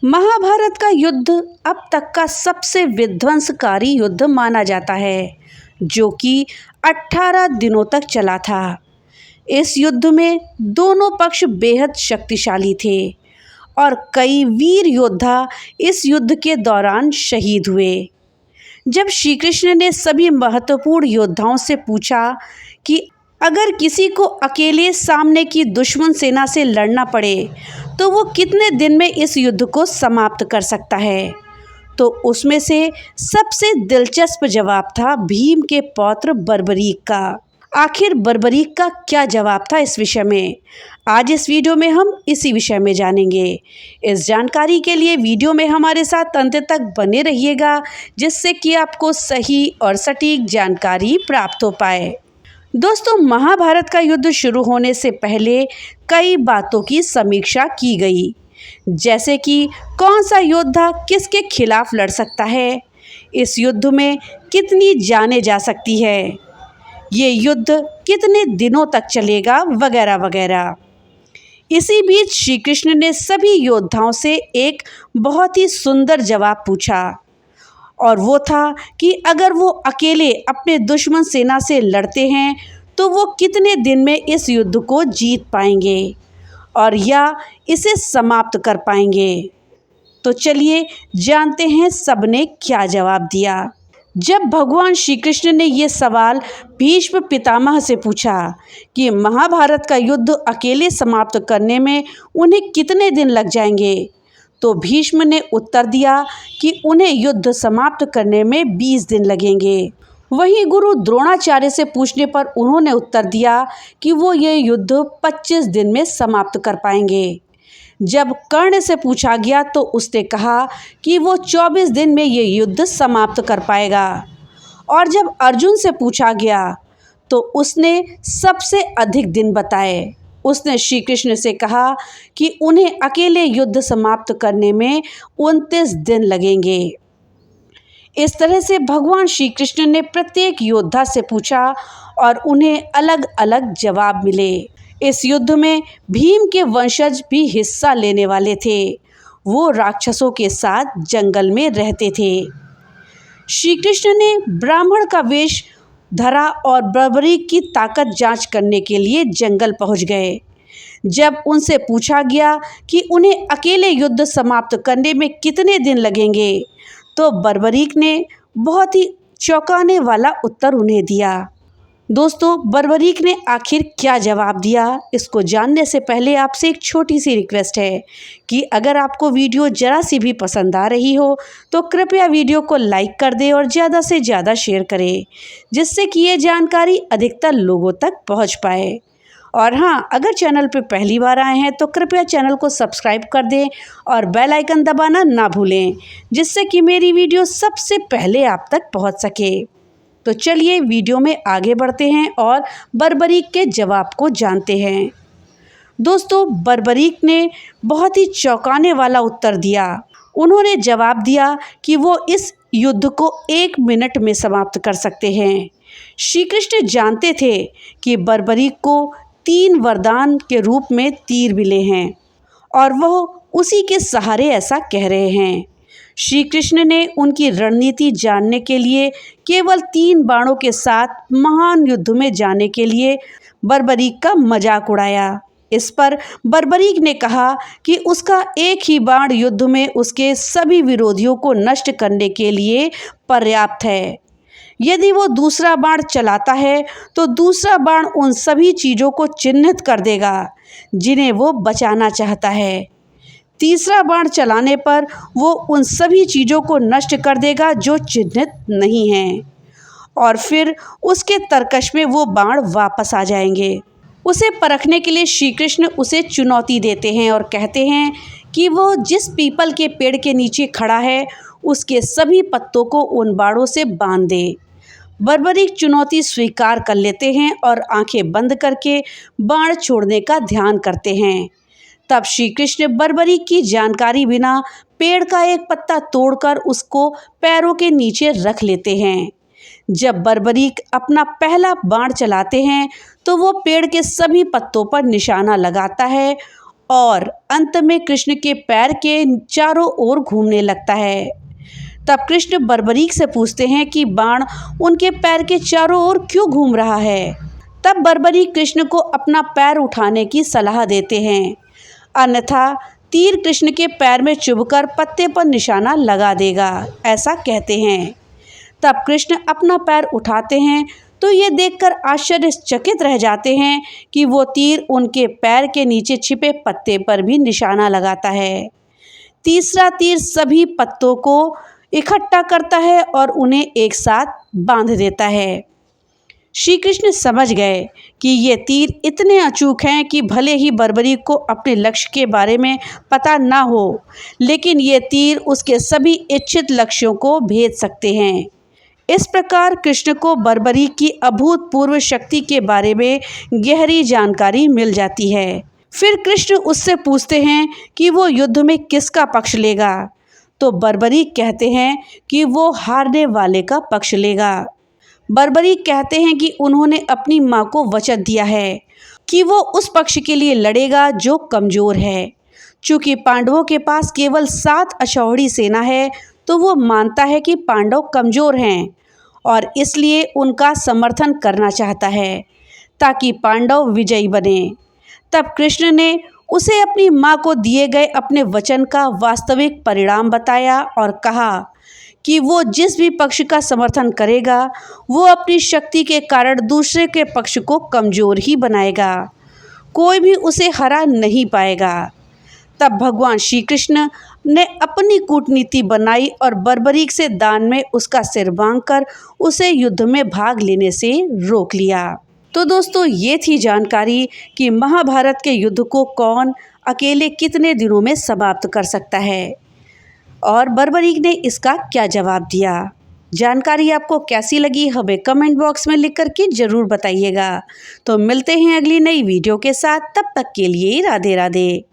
महाभारत का युद्ध अब तक का सबसे विध्वंसकारी युद्ध माना जाता है, जो कि 18 दिनों तक चला था। इस युद्ध में दोनों पक्ष बेहद शक्तिशाली थे और कई वीर योद्धा इस युद्ध के दौरान शहीद हुए। जब श्री कृष्ण ने सभी महत्वपूर्ण योद्धाओं से पूछा कि अगर किसी को अकेले सामने की दुश्मन सेना से लड़ना पड़े तो वो कितने दिन में इस युद्ध को समाप्त कर सकता है, तो उसमें से सबसे दिलचस्प जवाब था भीम के पौत्र बर्बरीक का। आखिर बर्बरीक का क्या जवाब था इस विषय में, आज इस वीडियो में हम इसी विषय में जानेंगे। इस जानकारी के लिए वीडियो में हमारे साथ अंत तक बने रहिएगा, जिससे कि आपको सही और सटीक जानकारी प्राप्त हो पाए। दोस्तों, महाभारत का युद्ध शुरू होने से पहले कई बातों की समीक्षा की गई, जैसे कि कौन सा योद्धा किसके खिलाफ लड़ सकता है, इस युद्ध में कितनी जानें जा सकती है, ये युद्ध कितने दिनों तक चलेगा, वगैरह वगैरह। इसी बीच श्री कृष्ण ने सभी योद्धाओं से एक बहुत ही सुंदर जवाब पूछा, और वो था कि अगर वो अकेले अपने दुश्मन सेना से लड़ते हैं तो वो कितने दिन में इस युद्ध को जीत पाएंगे और या इसे समाप्त कर पाएंगे। तो चलिए जानते हैं सबने क्या जवाब दिया। जब भगवान श्री कृष्ण ने ये सवाल भीष्म पितामह से पूछा कि महाभारत का युद्ध अकेले समाप्त करने में उन्हें कितने दिन लग जाएंगे, तो भीष्म ने उत्तर दिया कि उन्हें युद्ध समाप्त करने में 20 दिन लगेंगे। वहीं गुरु द्रोणाचार्य से पूछने पर उन्होंने उत्तर दिया कि वो ये युद्ध 25 दिन में समाप्त कर पाएंगे। जब कर्ण से पूछा गया तो उसने कहा कि वो 24 दिन में ये युद्ध समाप्त कर पाएगा। और जब अर्जुन से पूछा गया तो उसने सबसे अधिक दिन बताए। उसने श्री कृष्ण से कहा कि उन्हें अकेले युद्ध समाप्त करने में 29 दिन लगेंगे। इस तरह से भगवान श्री कृष्ण ने प्रत्येक योद्धा से पूछा और उन्हें अलग अलग जवाब मिले। इस युद्ध में भीम के वंशज भी हिस्सा लेने वाले थे। वो राक्षसों के साथ जंगल में रहते थे। श्री कृष्ण ने ब्राह्मण का वेश धरा और बर्बरीक की ताकत जांच करने के लिए जंगल पहुंच गए। जब उनसे पूछा गया कि उन्हें अकेले युद्ध समाप्त करने में कितने दिन लगेंगे, तो बर्बरीक ने बहुत ही चौंकाने वाला उत्तर उन्हें दिया। दोस्तों, बर्बरीक ने आखिर क्या जवाब दिया, इसको जानने से पहले आपसे एक छोटी सी रिक्वेस्ट है कि अगर आपको वीडियो ज़रा सी भी पसंद आ रही हो तो कृपया वीडियो को लाइक कर दें और ज़्यादा से ज़्यादा शेयर करें, जिससे कि ये जानकारी अधिकतर लोगों तक पहुंच पाए। और हाँ, अगर चैनल पर पहली बार आए हैं तो कृपया चैनल को सब्सक्राइब कर दें और बेल आइकन दबाना ना भूलें, जिससे कि मेरी वीडियो सबसे पहले आप तक पहुँच सके। तो चलिए वीडियो में आगे बढ़ते हैं और बर्बरीक के जवाब को जानते हैं। दोस्तों, बर्बरीक ने बहुत ही चौंकाने वाला उत्तर दिया। उन्होंने जवाब दिया कि वो इस युद्ध को 1 मिनट में समाप्त कर सकते हैं। श्री कृष्ण जानते थे कि बर्बरीक को 3 वरदान के रूप में तीर मिले हैं और वह उसी के सहारे ऐसा कह रहे हैं। श्री कृष्ण ने उनकी रणनीति जानने के लिए केवल 3 बाणों के साथ महान युद्ध में जाने के लिए बर्बरीक का मजाक उड़ाया। इस पर बर्बरीक ने कहा कि उसका एक ही बाण युद्ध में उसके सभी विरोधियों को नष्ट करने के लिए पर्याप्त है। यदि वो दूसरा बाण चलाता है तो दूसरा बाण उन सभी चीज़ों को चिन्हित कर देगा जिन्हें वो बचाना चाहता है। तीसरा बाण चलाने पर वो उन सभी चीज़ों को नष्ट कर देगा जो चिन्हित नहीं हैं, और फिर उसके तरकश में वो बाण वापस आ जाएंगे। उसे परखने के लिए श्री कृष्ण उसे चुनौती देते हैं और कहते हैं कि वो जिस पीपल के पेड़ के नीचे खड़ा है उसके सभी पत्तों को उन बाणों से बांध दे। बर्बरीक चुनौती स्वीकार कर लेते हैं और आंखें बंद करके बाण छोड़ने का ध्यान करते हैं। तब श्री कृष्ण बर्बरीक की जानकारी बिना पेड़ का एक पत्ता तोड़कर उसको पैरों के नीचे रख लेते हैं। जब बर्बरीक अपना पहला बाण चलाते हैं तो वो पेड़ के सभी पत्तों पर निशाना लगाता है और अंत में कृष्ण के पैर के चारों ओर घूमने लगता है। तब कृष्ण बर्बरीक से पूछते हैं कि बाण उनके पैर के चारों ओर क्यों घूम रहा है। तब बर्बरीक कृष्ण को अपना पैर उठाने की सलाह देते हैं, अन्यथा तीर कृष्ण के पैर में चुभकर पत्ते पर निशाना लगा देगा, ऐसा कहते हैं। तब कृष्ण अपना पैर उठाते हैं तो ये देखकर आश्चर्यचकित रह जाते हैं कि वो तीर उनके पैर के नीचे छिपे पत्ते पर भी निशाना लगाता है। तीसरा तीर सभी पत्तों को इकट्ठा करता है और उन्हें एक साथ बांध देता है। श्री कृष्ण समझ गए कि ये तीर इतने अचूक हैं कि भले ही बर्बरीक को अपने लक्ष्य के बारे में पता ना हो, लेकिन ये तीर उसके सभी इच्छित लक्ष्यों को भेद सकते हैं। इस प्रकार कृष्ण को बर्बरीक की अभूतपूर्व शक्ति के बारे में गहरी जानकारी मिल जाती है। फिर कृष्ण उससे पूछते हैं कि वो युद्ध में किसका पक्ष लेगा, तो बर्बरीक कहते हैं कि वो हारने वाले का पक्ष लेगा। बर्बरीक कहते हैं कि उन्होंने अपनी माँ को वचन दिया है कि वो उस पक्ष के लिए लड़ेगा जो कमज़ोर है। चूँकि पांडवों के पास केवल 7 अक्षौहिणी सेना है, तो वो मानता है कि पांडव कमज़ोर हैं और इसलिए उनका समर्थन करना चाहता है ताकि पांडव विजयी बने। तब कृष्ण ने उसे अपनी माँ को दिए गए अपने वचन का वास्तविक परिणाम बताया और कहा कि वो जिस भी पक्ष का समर्थन करेगा वो अपनी शक्ति के कारण दूसरे के पक्ष को कमज़ोर ही बनाएगा, कोई भी उसे हरा नहीं पाएगा। तब भगवान श्री कृष्ण ने अपनी कूटनीति बनाई और बर्बरीक से दान में उसका सिर बांधकर उसे युद्ध में भाग लेने से रोक लिया। तो दोस्तों, ये थी जानकारी कि महाभारत के युद्ध को कौन अकेले कितने दिनों में समाप्त कर सकता है और बर्बरीक ने इसका क्या जवाब दिया। जानकारी आपको कैसी लगी हमें कमेंट बॉक्स में लिख करके ज़रूर बताइएगा। तो मिलते हैं अगली नई वीडियो के साथ, तब तक के लिए राधे राधे।